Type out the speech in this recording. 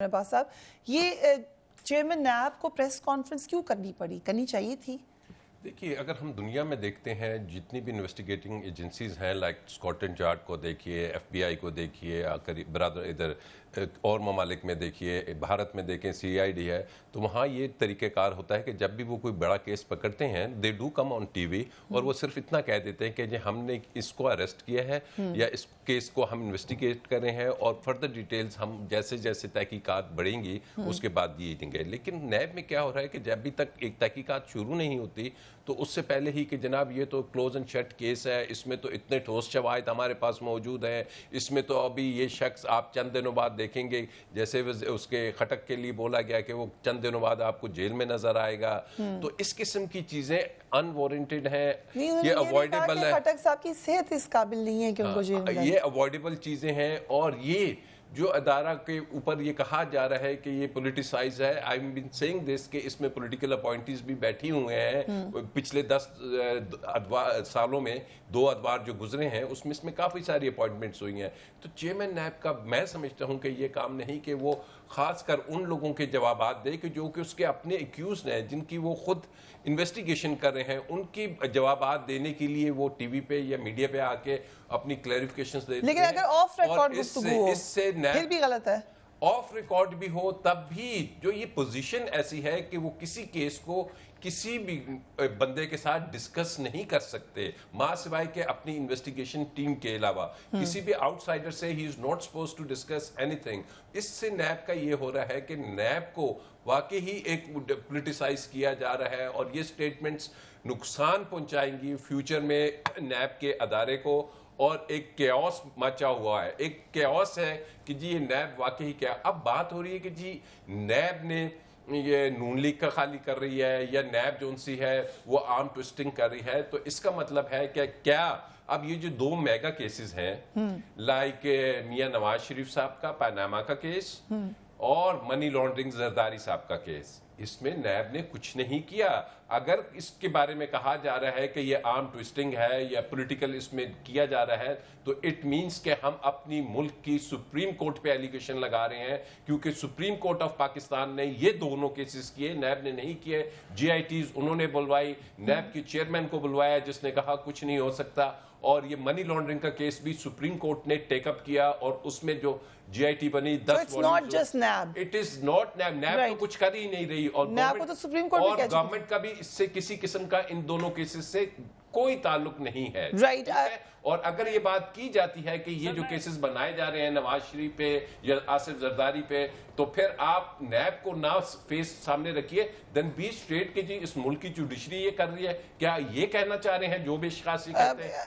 عباس صاحب, یہ chairman NAB کو پریس کانفرنس کیوں کرنی پڑی؟ کرنی چاہیے تھی. دیکھیے, اگر ہم دنیا میں دیکھتے ہیں جتنی بھی انویسٹیگیٹنگ ایجنسیز ہیں, لائک اسکاٹلینڈ یارڈ کو دیکھیے, ایف بی آئی کو دیکھیے, برادر ادھر اور ممالک میں دیکھیے, بھارت میں دیکھیں سی آئی ڈی ہے, تو وہاں یہ طریقہ کار ہوتا ہے کہ جب بھی وہ کوئی بڑا کیس پکڑتے ہیں they do come on T V, اور وہ صرف اتنا کہہ دیتے ہیں کہ جی ہم نے اس کو اریسٹ کیا ہے یا اس کیس کو ہم انویسٹیگیٹ کر رہے ہیں, اور فردر ڈیٹیلز ہم جیسے جیسے تحقیقات بڑھیں گی اس کے بعد دیے دیں گے. لیکن نیب میں کیا ہو رہا ہے کہ جب بھی تک ایک تحقیقات شروع نہیں ہوتی تو اس سے پہلے ہی کہ جناب یہ تو کلوز اینڈ شٹ کیس ہے, اس میں تو اتنے ٹھوس شواہد ہمارے پاس موجود ہیں, اس میں تو ابھی یہ شخص آپ چند دنوں بعد دیکھیں گے, جیسے اس کے خٹک کے لیے بولا گیا کہ وہ چند دنوں بعد آپ کو جیل میں نظر آئے گا. تو اس قسم کی چیزیں انوارنٹڈ ہیں, یہ اوائڈیبل ہے. خٹک صاحب کی صحت اس قابل نہیں ہے کہ ان کو جیل میں یہ اوائڈیبل چیزیں ہیں, اور یہ جو ادارہ کے اوپر یہ کہا جا رہا ہے کہ یہ پولیٹیسائز ہے, آئی ایم بین سیئنگ دس کہ اس میں پولیٹیکل اپوائنٹیز بھی بیٹھی ہوئے ہیں. پچھلے 10 سالوں میں 2 ادوار جو گزرے ہیں اس میں کافی ساری اپوائنٹمنٹس ہوئی ہیں. تو چیئرمین نیب کا میں سمجھتا ہوں کہ یہ کام نہیں کہ وہ خاص کر ان لوگوں کے جوابات دے کہ جو کہ اس کے اپنے ایکیوزڈ ہیں, جن کی وہ خود انویسٹیگیشن کر رہے ہیں, ان کی جوابات دینے کے لیے وہ ٹی وی پہ یا میڈیا پہ آ کے اپنی کلیریفیکیشنز دیتے ہیں. لیکن اگر آف ریکارڈ گفتگو ہو پھر بھی غلط ہے. آف ریکارڈ بھی ہو تب بھی جو یہ پوزیشن ایسی ہے کہ وہ کسی کیس کو کسی بھی بندے کے ساتھ ڈسکس نہیں کر سکتے ماں سوائے کہ اپنی انویسٹیگیشن ٹیم کے علاوہ کسی بھی آؤٹ سائڈر سے he is not supposed to discuss anything. اس سے نیب کا یہ ہو رہا ہے کہ نیب کو واقعی ہی ایک پولیٹیسائز کیا جا رہا ہے, اور یہ سٹیٹمنٹس نقصان پہنچائیں گی فیوچر میں نیب کے ادارے کو, اور ایک کیوس مچا ہوا ہے. ایک کیوس ہے کہ جی یہ نیب واقعی کیا. اب بات ہو رہی ہے کہ جی نیب نے یہ نون لیگ کا خالی کر رہی ہے یا نیب جو سی ہے وہ آرم ٹوسٹنگ کر رہی ہے, تو اس کا مطلب ہے کہ کیا اب یہ جو 2 میگا کیسز ہیں لائک میاں نواز شریف صاحب کا پاناما کا کیس اور منی لانڈرنگ زرداری صاحب کا کیس, اس میں نیب نے کچھ نہیں کیا. اگر اس کے بارے میں کہا جا رہا ہے کہ یہ آرم ٹوسٹنگ ہے یا پولیٹیکل اس میں کیا جا رہا ہے, تو اٹ مینس کہ ہم اپنی ملک کی سپریم کورٹ پہ ایلیگیشن لگا رہے ہیں, کیونکہ سپریم کورٹ آف پاکستان نے یہ دونوں کیسز کیے, نیب نے نہیں کیے. جی آئی ٹیز انہوں نے بلوائی, نیب کے چیئرمین کو بلوایا جس نے کہا کچھ نہیں ہو سکتا. اور یہ منی لانڈرنگ کا کیس بھی سپریم کورٹ نے ٹیک اپ کیا, اور اس میں جو جی آئی ٹی بنی 10 it is not NAB. NAB تو کچھ کر ہی نہیں رہی, اور گورنمنٹ کا بھی اس سے کسی قسم کا ان دونوں کیسز سے کوئی تعلق نہیں ہے. اور اگر یہ بات کی جاتی ہے کہ یہ جو کیسز بنائے جا رہے ہیں نواز شریف پہ یا آصف زرداری پہ, تو پھر آپ نیب کو نہ فیس سامنے رکھیے, دین بی اسٹریٹ کہ جی اس ملک کی جوڈیشری یہ کر رہی ہے. کیا یہ کہنا چاہ رہے ہیں جو بھی اشخاص کہتے ہیں؟